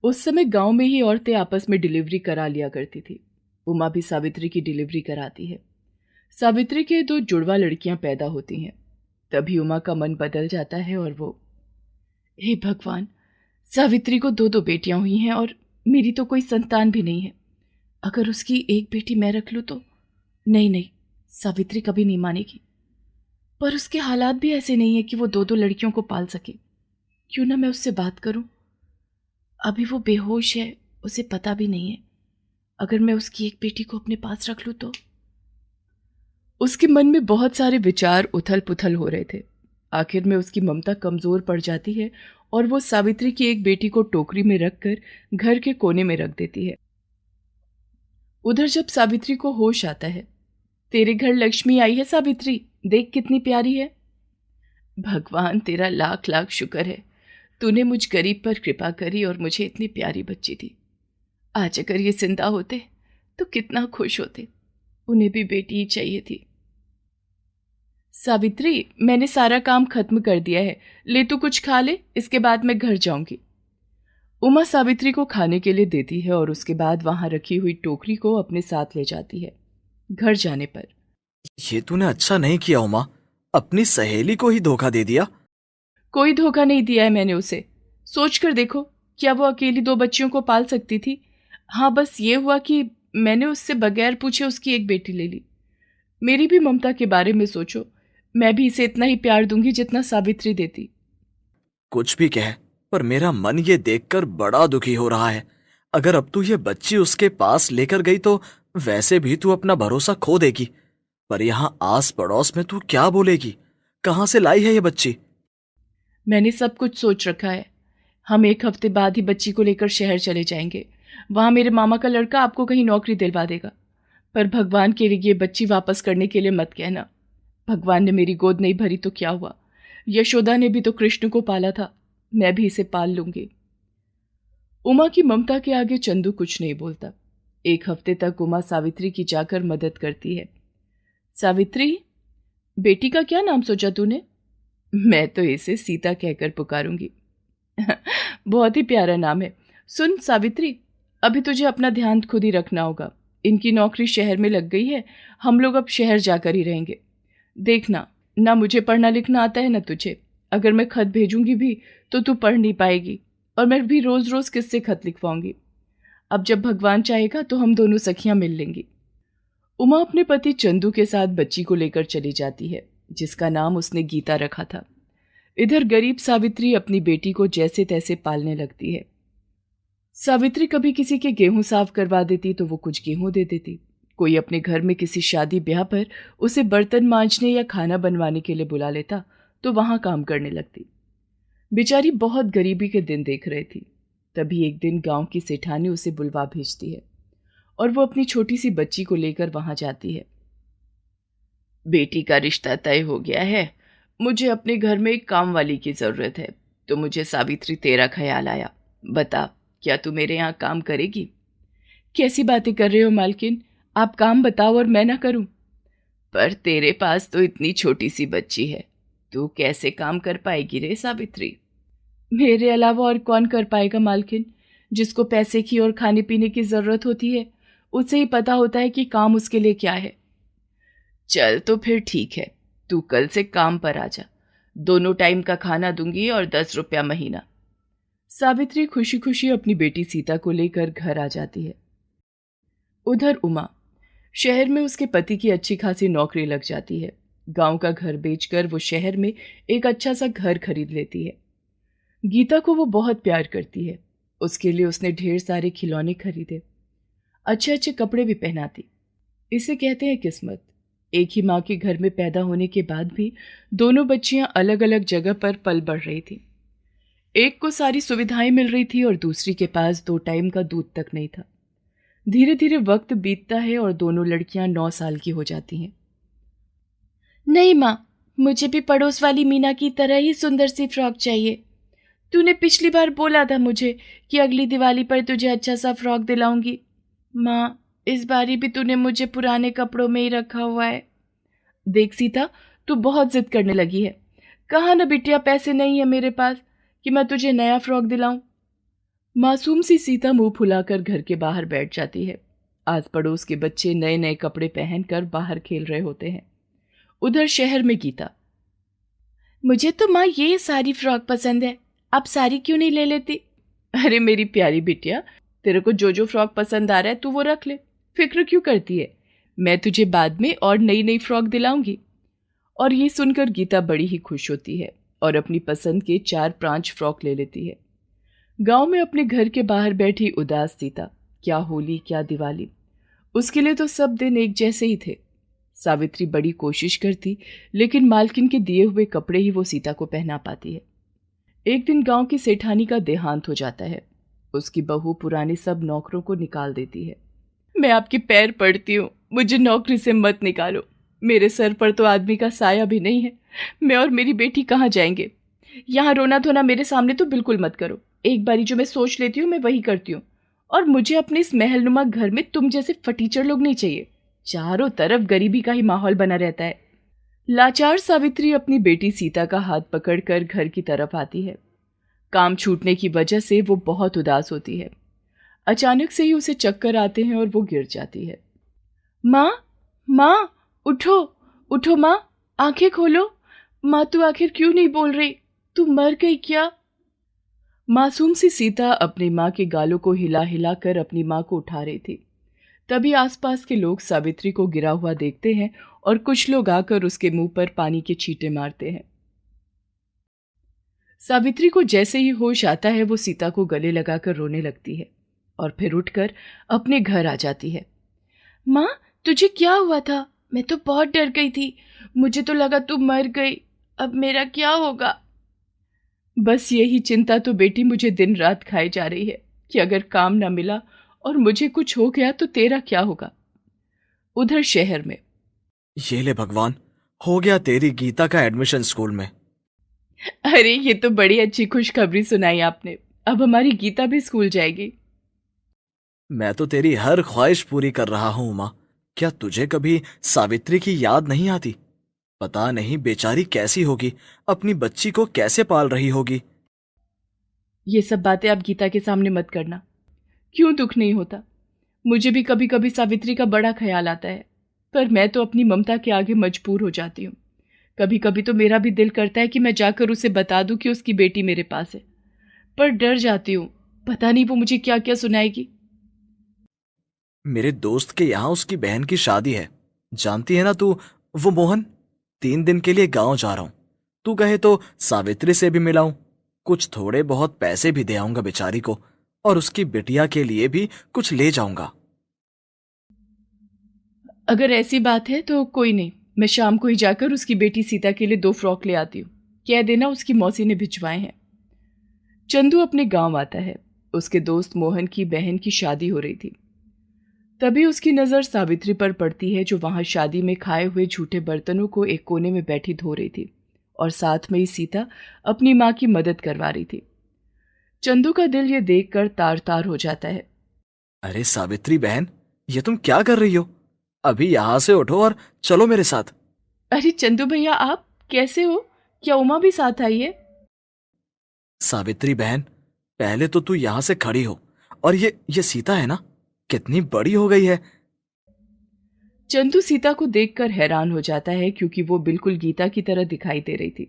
उस समय गांव में ही औरतें आपस में डिलीवरी करा लिया करती थी। उमा भी सावित्री की डिलीवरी कराती है। सावित्री के दो जुड़वा लड़कियां पैदा होती हैं। तभी उमा का मन बदल जाता है और वो, हे भगवान, सावित्री को दो दो बेटियां हुई हैं और मेरी तो कोई संतान भी नहीं है। अगर उसकी एक बेटी मैं रख लूं तो। नहीं नहीं, सावित्री कभी नहीं मानेगी। पर उसके हालात भी ऐसे नहीं है कि वो दो दो लड़कियों को पाल सके। क्यों ना मैं उससे बात करूं। अभी वो बेहोश है, उसे पता भी नहीं है। अगर मैं उसकी एक बेटी को अपने पास रख लूं तो। उसके मन में बहुत सारे विचार उथल पुथल हो रहे थे। आखिर में उसकी ममता कमजोर पड़ जाती है और वो सावित्री की एक बेटी को टोकरी में रखकर घर के कोने में रख देती है। उधर जब सावित्री को होश आता है, तेरे घर लक्ष्मी आई है सावित्री, देख कितनी प्यारी है। भगवान तेरा लाख लाख शुक्र है, तूने मुझ गरीब पर कृपा करी और मुझे इतनी प्यारी बच्ची दी। आज अगर ये जिंदा होते तो कितना खुश होते। उन्हें भी बेटी ही चाहिए थी। सावित्री, मैंने सारा काम खत्म कर दिया है, ले तू कुछ खा ले, इसके बाद मैं घर जाऊंगी। उमा सावित्री को खाने के लिए देती है और उसके बाद वहां रखी हुई टोकरी को अपने साथ ले जाती है। घर जाने पर, ये तूने अच्छा नहीं किया उमा, अपनी सहेली को ही धोखा दे दिया। कोई धोखा नहीं दिया है मैंने उसे। सोच कर देखो, क्या वो अकेली दो बच्चियों को पाल सकती थी। हाँ, बस ये हुआ कि मैंने उससे बगैर पूछे उसकी एक बेटी ले ली। मेरी भी ममता के बारे में सोचो, मैं भी इसे इतना ही प्यार दूंगी जितना सावित्री देती। कुछ भी कह, पर मेरा मन ये देखकर बड़ा दुखी हो रहा है। अगर अब तू ये बच्ची उसके पास लेकर गई तो वैसे भी तू अपना भरोसा खो देगी। पर यहाँ आस पड़ोस में तू क्या बोलेगी? कहाँ से लाई है ये बच्ची? मैंने सब कुछ सोच रखा है। हम एक हफ्ते बाद ही बच्ची को लेकर शहर चले जाएंगे। वहां मेरे मामा का लड़का आपको कहीं नौकरी दिलवा देगा। पर भगवान के लिए ये बच्ची वापस करने के लिए मत कहना। भगवान ने मेरी गोद नहीं भरी तो क्या हुआ, यशोदा ने भी तो कृष्ण को पाला था, मैं भी इसे पाल लूंगी। उमा की ममता के आगे चंदू कुछ नहीं बोलता। एक हफ्ते तक उमा सावित्री की जाकर मदद करती है। सावित्री, बेटी का क्या नाम सोचा तूने? मैं तो इसे सीता कहकर पुकारूंगी। बहुत ही प्यारा नाम है। सुन सावित्री, अभी तुझे अपना ध्यान खुद ही रखना होगा। इनकी नौकरी शहर में लग गई है, हम लोग अब शहर जाकर ही रहेंगे। देखना, ना मुझे पढ़ना लिखना आता है ना तुझे। अगर मैं खत भेजूंगी भी तो तू पढ़ नहीं पाएगी, और मैं भी रोज रोज किससे खत लिखवाऊंगी। अब जब भगवान चाहेगा तो हम दोनों सखियां मिल लेंगी। उमा अपने पति चंदू के साथ बच्ची को लेकर चली जाती है, जिसका नाम उसने गीता रखा था। इधर गरीब सावित्री अपनी बेटी को जैसे तैसे पालने लगती है। सावित्री कभी किसी के गेहूं साफ करवा देती तो वो कुछ गेहूं दे देती। कोई अपने घर में किसी शादी ब्याह पर उसे बर्तन मांजने या खाना बनवाने के लिए बुला लेता तो वहां काम करने लगती। बेचारी बहुत गरीबी के दिन देख रही थी। तभी एक दिन गांव की सेठानी उसे बुलवा भेजती है और वो अपनी छोटी सी बच्ची को लेकर वहां जाती है। बेटी का रिश्ता तय हो गया है। मुझे अपने घर में एक काम वाली की जरूरत है, तो मुझे सावित्री तेरा ख्याल आया। बता, क्या तू मेरे यहाँ काम करेगी? कैसी बातें कर रहे हो मालकिन, आप काम बताओ और मैं ना करूं। पर तेरे पास तो इतनी छोटी सी बच्ची है, तू कैसे काम कर पाएगी रे सावित्री? मेरे अलावा और कौन कर पाएगा मालकिन? जिसको पैसे की और खाने पीने की जरूरत होती है, उसे ही पता होता है कि काम उसके लिए क्या है। चल तो फिर ठीक है, तू कल से काम पर आ जा। दोनों टाइम का खाना दूंगी और 10 रुपया महीना। सावित्री खुशी खुशी अपनी बेटी सीता को लेकर घर आ जाती है। उधर उमा, शहर में उसके पति की अच्छी खासी नौकरी लग जाती है। गांव का घर बेचकर वो शहर में एक अच्छा सा घर खरीद लेती है। गीता को वो बहुत प्यार करती है। उसके लिए उसने ढेर सारे खिलौने खरीदे, अच्छे अच्छे कपड़े भी पहनाती। इसे कहते हैं किस्मत। एक ही माँ के घर में पैदा होने के बाद भी दोनों बच्चियां अलग अलग जगह पर पल बढ़ रही थी। एक को सारी सुविधाएं मिल रही थी और दूसरी के पास 2 टाइम का दूध तक नहीं था। धीरे धीरे वक्त बीतता है और दोनों लड़कियां 9 साल की हो जाती हैं। नहीं माँ, मुझे भी पड़ोस वाली मीना की तरह ही सुंदर सी फ्रॉक चाहिए। तूने पिछली बार बोला था मुझे कि अगली दिवाली पर तुझे अच्छा सा फ्रॉक दिलाऊंगी। माँ, इस बारी भी तूने मुझे पुराने कपड़ों में ही रखा हुआ है। देख सीता, तू बहुत जिद करने लगी है। कहा ना बिटिया, पैसे नहीं है मेरे पास कि मैं तुझे नया फ्रॉक दिलाऊं। मासूम सी सीता मुंह फुलाकर घर के बाहर बैठ जाती है। आस पड़ोस के बच्चे नए नए कपड़े पहनकर बाहर खेल रहे होते हैं। उधर शहर में गीता। मुझे तो माँ ये सारी फ्रॉक पसंद है, आप सारी क्यों नहीं ले लेती? अरे मेरी प्यारी बिटिया, तेरे को जो जो फ्रॉक पसंद आ रहा है तू वो रख ले, फिक्र क्यों करती है? मैं तुझे बाद में और नई नई फ्रॉक दिलाऊंगी। और ये सुनकर गीता बड़ी ही खुश होती है और अपनी पसंद के 4-5 फ्रॉक ले लेती है। गांव में अपने घर के बाहर बैठी उदास सीता, क्या होली क्या दिवाली, उसके लिए तो सब दिन एक जैसे ही थे। सावित्री बड़ी कोशिश करती, लेकिन मालकिन के दिए हुए कपड़े ही वो सीता को पहना पाती है। एक दिन गांव की सेठानी का देहांत हो जाता है। उसकी बहू पुराने सब नौकरों को निकाल देती है। मैं आपके पैर पड़ती हूँ, मुझे नौकरी से मत निकालो। मेरे सर पर तो आदमी का साया भी नहीं है। मैं और मेरी बेटी कहाँ जाएंगे? यहाँ रोना धोना मेरे सामने तो बिल्कुल मत करो। एक बारी जो मैं सोच लेती हूँ मैं वही करती हूँ। और मुझे अपने इस महलनुमा घर में तुम जैसे फटीचर लोग नहीं चाहिए। चारों तरफ गरीबी का ही माहौल बना रहता है। लाचार सावित्री अपनी बेटी सीता का हाथ पकड़कर घर की तरफ आती है। काम छूटने की वजह से वो बहुत उदास होती है। अचानक से ही उसे चक्कर आते हैं और वो गिर जाती है। माँ, माँ, उठो, उठो माँ, आंखें खोलो। माँ तू आखिर क्यों नहीं बोल रही? तू मर गई क्या? मासूम सी सीता अपनी माँ के गालों को हिला हिला कर अपनी माँ को उठा रही थी। तभी आसपास के लोग सावित्री को गिरा हुआ देखते हैं और कुछ लोग आकर उसके मुंह पर पानी के छींटे मारते हैं। सावित्री को जैसे ही होश आता है वो सीता को गले लगाकर रोने लगती है और फिर उठकर अपने घर आ जाती है। माँ, तुझे क्या हुआ था? मैं तो बहुत डर गई थी, मुझे तो लगा तू मर गई। अब मेरा क्या होगा? बस यही चिंता तो बेटी मुझे दिन रात खाई जा रही है कि अगर काम ना मिला और मुझे कुछ हो गया तो तेरा क्या होगा? उधर शहर में। ये ले भगवान, हो गया तेरी गीता का एडमिशन स्कूल में। अरे ये तो बड़ी अच्छी खुशखबरी सुनाई आपने। अब हमारी गीता भी स्कूल जाएगी। मैं तो तेरी हर ख्वाहिश पूरी कर रहा हूं उमा। क्या तुझे कभी सावित्री की याद नहीं आती? पता नहीं बेचारी कैसी होगी, अपनी बच्ची को कैसे पाल रही होगी। ये सब बातें आप गीता के सामने मत करना। क्यों दुख नहीं होता? मुझे भी कभी कभी सावित्री का बड़ा ख्याल आता है, पर मैं तो अपनी ममता के आगे मजबूर हो जाती हूँ। कभी कभी तो मेरा भी दिल करता है कि मैं जाकर उसे बता दूं कि उसकी बेटी मेरे पास है, पर डर जाती हूँ। पता नहीं वो मुझे क्या क्या सुनाएगी। मेरे दोस्त के यहाँ उसकी बहन की शादी है, जानती है ना तू, वो मोहन। 3 दिन के लिए गांव जा रहा हूं। तू कहे तो सावित्री से भी मिलाऊं, कुछ थोड़े बहुत पैसे भी दे आऊंगा बेचारी को, और उसकी बिटिया के लिए भी कुछ ले जाऊंगा। अगर ऐसी बात है तो कोई नहीं, मैं शाम को ही जाकर उसकी बेटी सीता के लिए 2 फ्रॉक ले आती हूँ। कह देना उसकी मौसी ने भिजवाए हैं। चंदू अपने गांव आता है। उसके दोस्त मोहन की बहन की शादी हो रही थी। तभी उसकी नज़र सावित्री पर पड़ती है, जो वहां शादी में खाए हुए झूठे बर्तनों को एक कोने में बैठी धो रही थी और साथ में ही सीता अपनी माँ की मदद करवा रही थी। चंदू का दिल ये देखकर तार तार हो जाता है। अरे सावित्री बहन, ये तुम क्या कर रही हो? अभी यहां से उठो और चलो मेरे साथ। अरे चंदू भैया, आप कैसे हो? क्या उमा भी साथ आई है? सावित्री बहन, पहले तो तू यहां से खड़ी हो। और ये सीता है ना, कितनी बड़ी हो गई है। चंदू सीता को देखकर हैरान हो जाता है, क्योंकि वो बिल्कुल गीता की तरह दिखाई दे रही थी।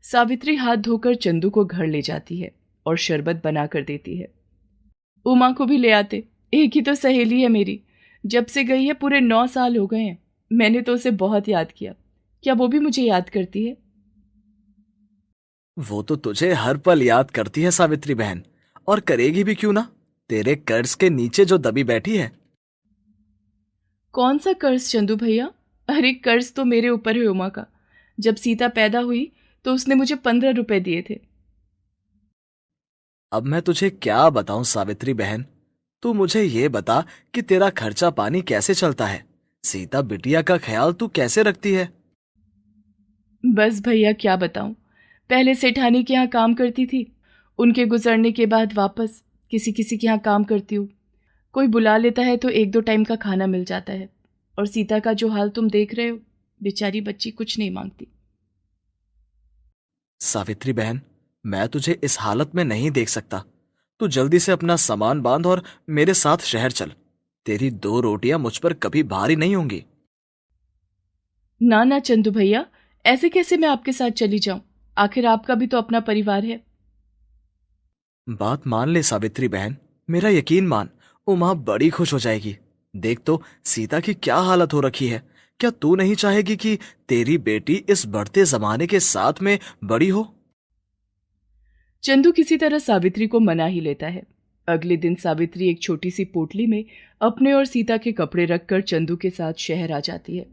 सावित्री हाथ धोकर चंदू को घर ले जाती है और शरबत बनाकर देती है। उमा को भी ले आते, एक ही तो सहेली है मेरी। जब से गई है पूरे 9 साल हो गए हैं। मैंने तो उसे बहुत याद किया। क्या वो भी मुझे याद करती है? वो तो तुझे हर पल याद करती है सावित्री बहन, और करेगी भी क्यों ना, तेरे कर्ज के नीचे जो दबी बैठी है। कौन सा कर्ज चंदू भैया? अरे कर्ज तो मेरे ऊपर है उमा का। जब सीता पैदा हुई तो उसने मुझे 15 रुपए दिए थे। अब मैं तुझे क्या बताऊं सावित्री बहन, तू मुझे ये बता कि तेरा खर्चा पानी कैसे चलता है। सीता बिटिया का ख्याल तू कैसे रखती है? बस भैया क्या बताऊं। पहले सेठानी के यहाँ काम करती थी, उनके गुजरने के बाद वापस किसी किसी के यहाँ काम करती हूँ। कोई बुला लेता है तो 1-2 टाइम का खाना मिल जाता है। और सीता का जो हाल तुम देख रहे हो, बेचारी बच्ची कुछ नहीं मांगती। सावित्री बहन, मैं तुझे इस हालत में नहीं देख सकता। तू जल्दी से अपना सामान बांध और मेरे साथ शहर चल। तेरी 2 रोटियां मुझ पर कभी भारी नहीं होंगी। ना ना चंदू भैया, ऐसे कैसे मैं आपके साथ चली जाऊं? आखिर आपका भी तो अपना परिवार है। बात मान ले सावित्री बहन, मेरा यकीन मान। उमा बड़ी खुश हो जाएगी। देख तो सीता की क्या हालत हो रखी है। क्या तू नहीं चाहेगी कि तेरी बेटी इस बढ़ते जमाने के साथ में बड़ी हो? चंदू किसी तरह सावित्री को मना ही लेता है। अगले दिन सावित्री एक छोटी सी पोटली में अपने और सीता के कपड़े रखकर चंदू के साथ शहर आ जाती है।